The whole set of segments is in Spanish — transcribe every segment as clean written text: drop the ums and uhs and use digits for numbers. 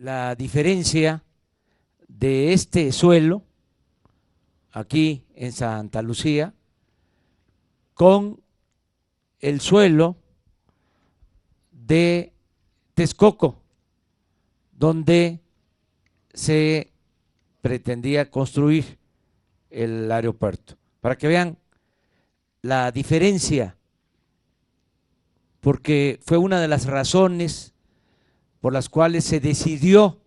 la diferencia de este suelo aquí en Santa Lucía con el suelo de Texcoco, donde se pretendía construir el aeropuerto, para que vean la diferencia, porque fue una de las razones por las cuales se decidió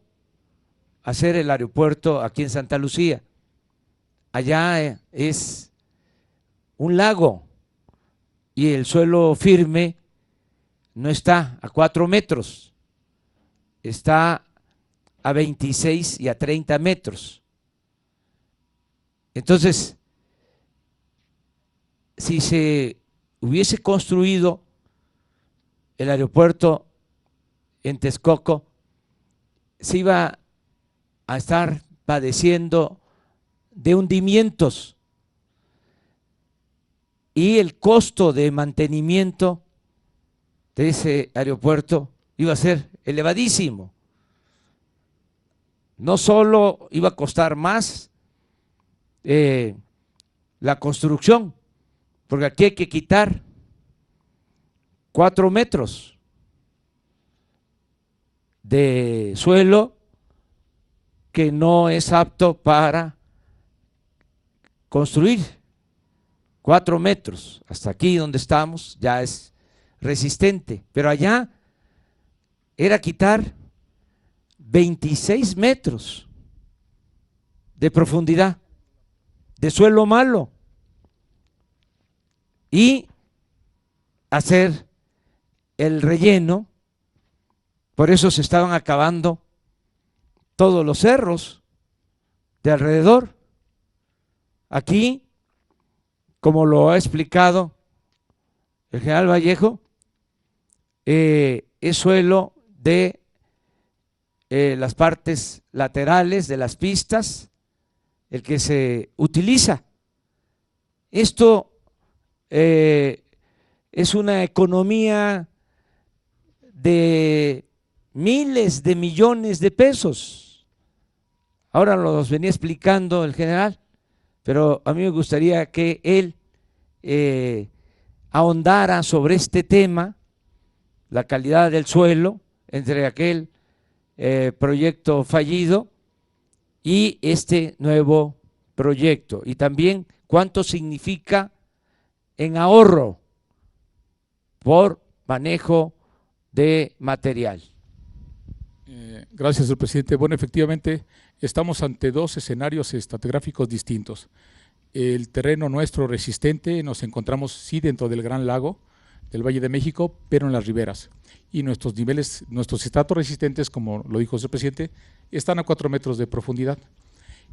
hacer el aeropuerto aquí en Santa Lucía. Allá es un lago y el suelo firme no está a 4 metros, está a 26 y a 30 metros. Entonces, si se hubiese construido el aeropuerto en Texcoco, se iba a estar padeciendo de hundimientos y el costo de mantenimiento de ese aeropuerto iba a ser elevadísimo. No solo iba a costar más la construcción, porque aquí hay que quitar 4 metros de suelo que no es apto para construir. 4 metros, hasta aquí donde estamos ya es resistente, pero allá era quitar 26 metros de profundidad de suelo malo y hacer el relleno. Por eso se estaban acabando todos los cerros de alrededor. Aquí, como lo ha explicado el general Vallejo, es suelo de las partes laterales de las pistas, el que se utiliza. Esto es una economía de miles de millones de pesos. Ahora los venía explicando el general, pero a mí me gustaría que él ahondara sobre este tema, la calidad del suelo entre aquel proyecto fallido y este nuevo proyecto, y también cuánto significa en ahorro por manejo de material. Gracias, señor presidente. Bueno, efectivamente, estamos ante dos escenarios estratigráficos distintos. El terreno nuestro resistente, nos encontramos sí dentro del Gran Lago del Valle de México, pero en las riberas. Y nuestros niveles, nuestros estratos resistentes, como lo dijo el señor presidente, están a 4 metros de profundidad.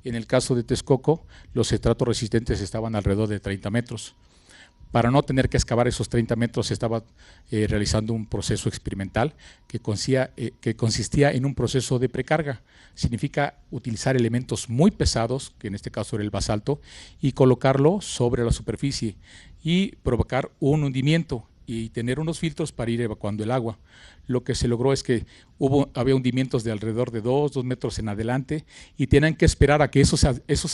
En el caso de Texcoco, los estratos resistentes estaban alrededor de 30 metros. Para no tener que excavar esos 30 metros, se estaba realizando un proceso experimental que consistía en un proceso de precarga. Significa utilizar elementos muy pesados, que en este caso era el basalto, y colocarlo sobre la superficie y provocar un hundimiento y tener unos filtros para ir evacuando el agua. Lo que se logró es que había hundimientos de alrededor de 2 metros en adelante, y tenían que esperar a que esos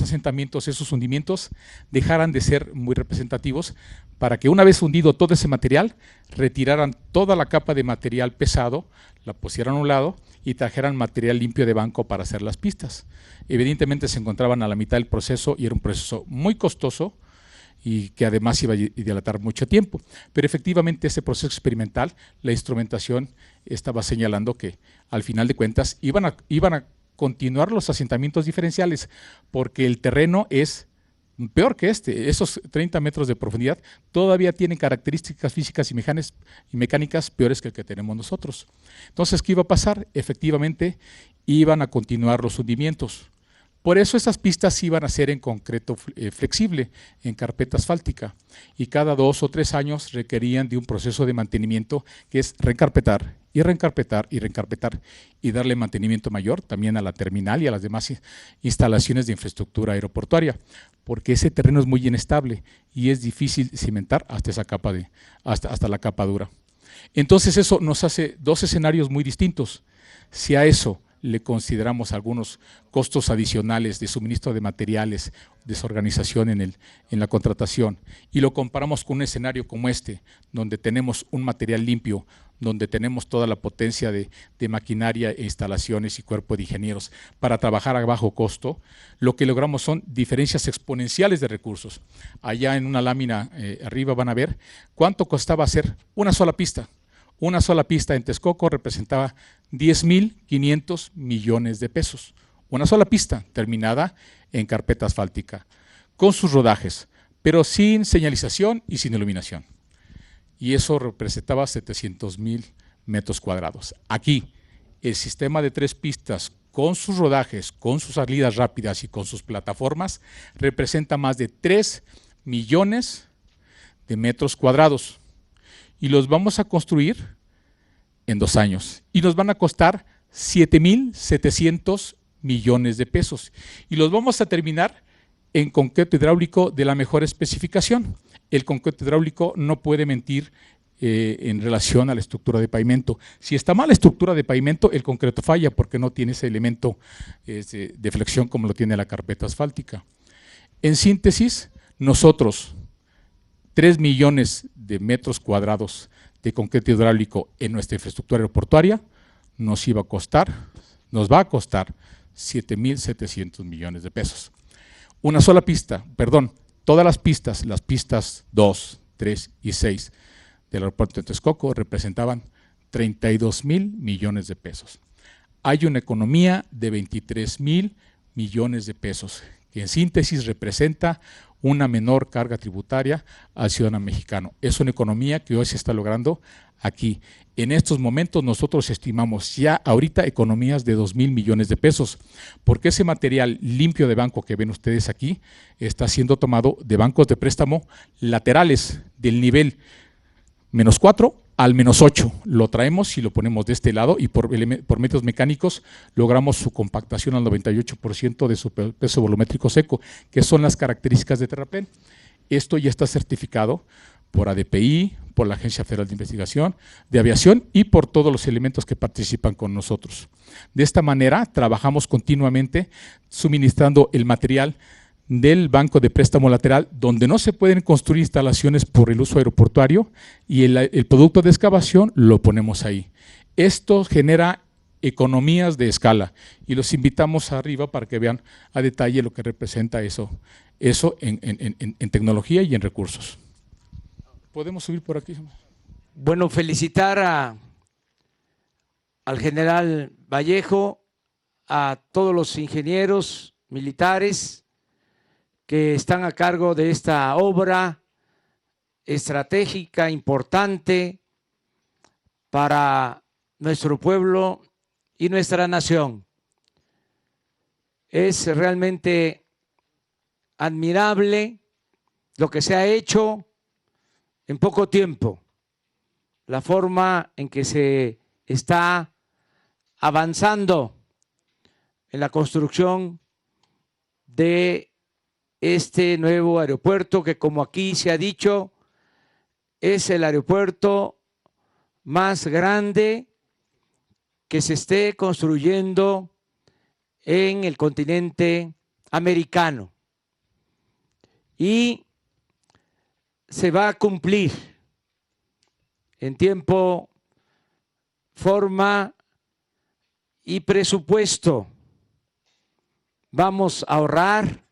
asentamientos, esos hundimientos dejaran de ser muy representativos, para que una vez hundido todo ese material, retiraran toda la capa de material pesado, la pusieran a un lado y trajeran material limpio de banco para hacer las pistas. Evidentemente se encontraban a la mitad del proceso y era un proceso muy costoso, y que además iba a dilatar mucho tiempo. Pero efectivamente ese proceso experimental, la instrumentación estaba señalando que al final de cuentas iban a continuar los asentamientos diferenciales, porque el terreno es peor que esos 30 metros de profundidad todavía tienen características físicas y mecánicas peores que el que tenemos nosotros. Entonces, ¿qué iba a pasar? Efectivamente iban a continuar los hundimientos. Por eso esas pistas iban a ser en concreto flexible, en carpeta asfáltica, y cada 2 o 3 años requerían de un proceso de mantenimiento, que es reencarpetar y reencarpetar y reencarpetar, y darle mantenimiento mayor también a la terminal y a las demás instalaciones de infraestructura aeroportuaria, porque ese terreno es muy inestable y es difícil cimentar hasta esa capa hasta la capa dura. Entonces eso nos hace 2 escenarios muy distintos. Si a eso le consideramos algunos costos adicionales de suministro de materiales, desorganización en la contratación, y lo comparamos con un escenario como este, donde tenemos un material limpio, donde tenemos toda la potencia de maquinaria e instalaciones y cuerpo de ingenieros para trabajar a bajo costo, lo que logramos son diferencias exponenciales de recursos. Allá en una lámina arriba van a ver cuánto costaba hacer una sola pista. Una sola pista en Texcoco representaba 10,500 millones de pesos. Una sola pista terminada en carpeta asfáltica, con sus rodajes, pero sin señalización y sin iluminación. Y eso representaba 700,000 metros cuadrados. Aquí, el sistema de 3 pistas, con sus rodajes, con sus salidas rápidas y con sus plataformas, representa más de 3 millones de metros cuadrados. Y los vamos a construir en 2 años. Y nos van a costar 7,700 millones de pesos. Y los vamos a terminar en concreto hidráulico de la mejor especificación. El concreto hidráulico no puede mentir en relación a la estructura de pavimento. Si está mal la estructura de pavimento, el concreto falla porque no tiene ese elemento de flexión como lo tiene la carpeta asfáltica. En síntesis, nosotros 3 millones de metros cuadrados de concreto hidráulico en nuestra infraestructura aeroportuaria nos va a costar 7,700 millones de pesos. Una sola pista, todas las pistas 2, 3 y 6 del aeropuerto de Texcoco representaban 32,000 millones de pesos. Hay una economía de 23,000 millones de pesos, que en síntesis representa una menor carga tributaria al ciudadano mexicano. Es una economía que hoy se está logrando aquí. En estos momentos nosotros estimamos ya ahorita economías de 2,000 millones de pesos, porque ese material limpio de banco que ven ustedes aquí está siendo tomado de bancos de préstamo laterales del nivel -4 al -8. Lo traemos y lo ponemos de este lado y por medios mecánicos logramos su compactación al 98% de su peso volumétrico seco, que son las características de Terraplén. Esto ya está certificado por ADPI, por la Agencia Federal de Investigación de Aviación y por todos los elementos que participan con nosotros. De esta manera trabajamos continuamente suministrando el material del banco de préstamo lateral, donde no se pueden construir instalaciones por el uso aeroportuario, y el producto de excavación lo ponemos ahí. Esto genera economías de escala y los invitamos arriba para que vean a detalle lo que representa eso en tecnología y en recursos. ¿Podemos subir por aquí? Bueno, felicitar al general Vallejo, a todos los ingenieros militares que están a cargo de esta obra estratégica, importante para nuestro pueblo y nuestra nación. Es realmente admirable lo que se ha hecho en poco tiempo, la forma en que se está avanzando en la construcción de este nuevo aeropuerto, que como aquí se ha dicho, es el aeropuerto más grande que se esté construyendo en el continente americano. Y se va a cumplir en tiempo, forma y presupuesto. Vamos a ahorrar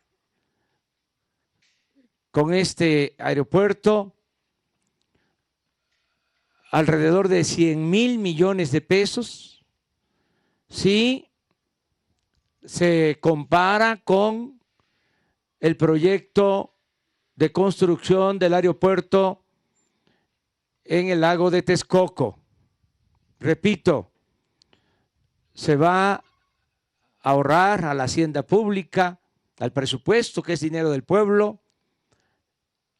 con este aeropuerto alrededor de 100,000 millones de pesos si se compara con el proyecto de construcción del aeropuerto en el lago de Texcoco. Repito, se va a ahorrar a la hacienda pública, al presupuesto, que es dinero del pueblo,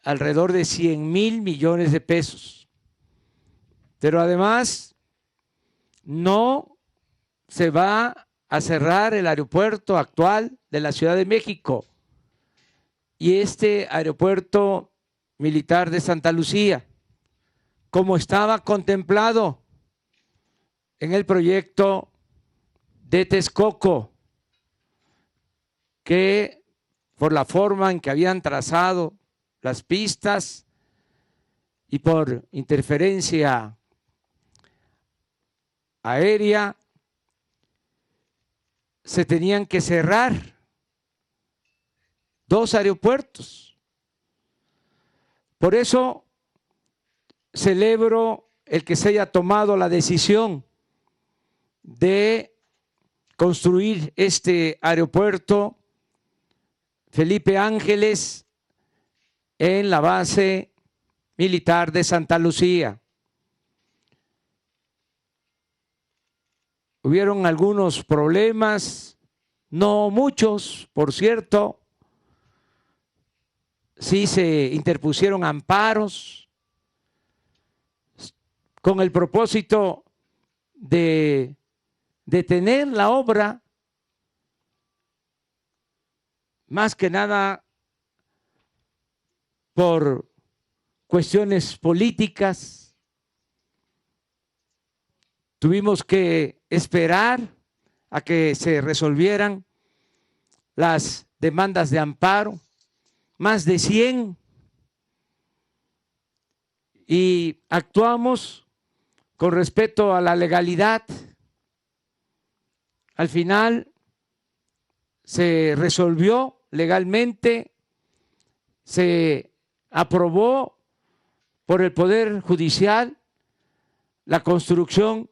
alrededor de 100,000 millones de pesos. Pero además no se va a cerrar el aeropuerto actual de la Ciudad de México y este aeropuerto militar de Santa Lucía, como estaba contemplado en el proyecto de Texcoco, que por la forma en que habían trazado las pistas y por interferencia aérea, se tenían que cerrar 2 aeropuertos. Por eso celebro el que se haya tomado la decisión de construir este aeropuerto Felipe Ángeles en la base militar de Santa Lucía. Hubieron algunos problemas, no muchos, por cierto. Sí se interpusieron amparos con el propósito de detener la obra, más que nada por cuestiones políticas. Tuvimos que esperar a que se resolvieran las demandas de amparo, más de 100, y actuamos con respeto a la legalidad. Al final se resolvió legalmente, se aprobó por el Poder Judicial la construcción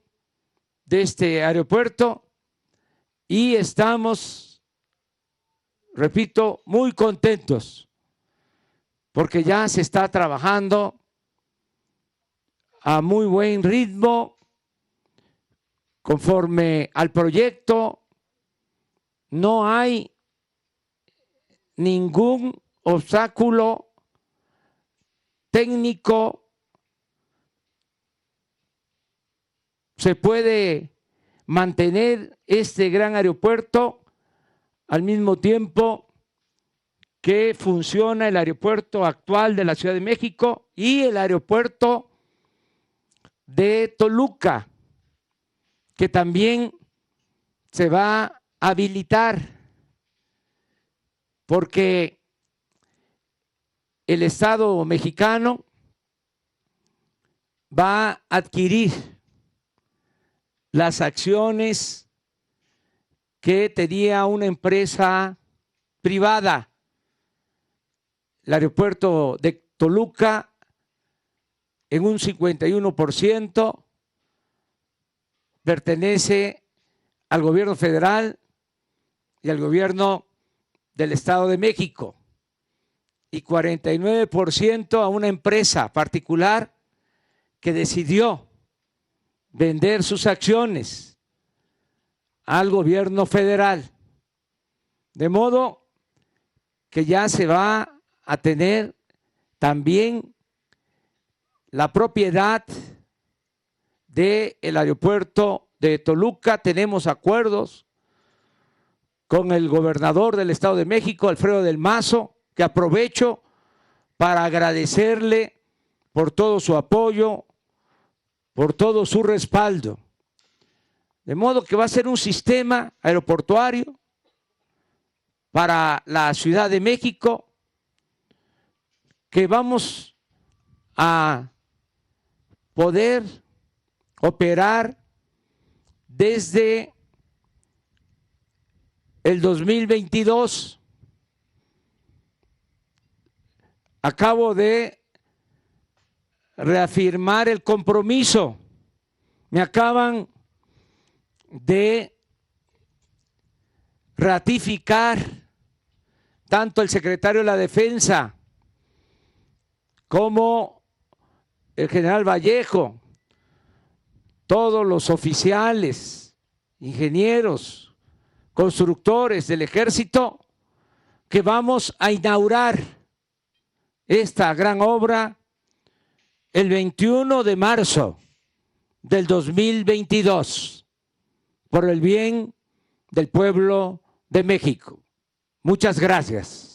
de este aeropuerto y estamos, repito, muy contentos porque ya se está trabajando a muy buen ritmo conforme al proyecto. No hay ningún obstáculo técnico. Se puede mantener este gran aeropuerto al mismo tiempo que funciona el aeropuerto actual de la Ciudad de México y el aeropuerto de Toluca, que también se va a habilitar, porque el Estado mexicano va a adquirir las acciones que tenía una empresa privada. El aeropuerto de Toluca en un 51% pertenece al gobierno federal y al gobierno del Estado de México, y 49% a una empresa particular que decidió vender sus acciones al gobierno federal. De modo que ya se va a tener también la propiedad del aeropuerto de Toluca. Tenemos acuerdos con el gobernador del Estado de México, Alfredo del Mazo, que aprovecho para agradecerle por todo su apoyo, por todo su respaldo. De modo que va a ser un sistema aeroportuario para la Ciudad de México que vamos a poder operar desde el 2022. Acabo de reafirmar el compromiso. Me acaban de ratificar tanto el secretario de la Defensa como el general Vallejo, todos los oficiales, ingenieros, constructores del Ejército, que vamos a inaugurar esta gran obra el 21 de marzo del 2022, por el bien del pueblo de México. Muchas gracias.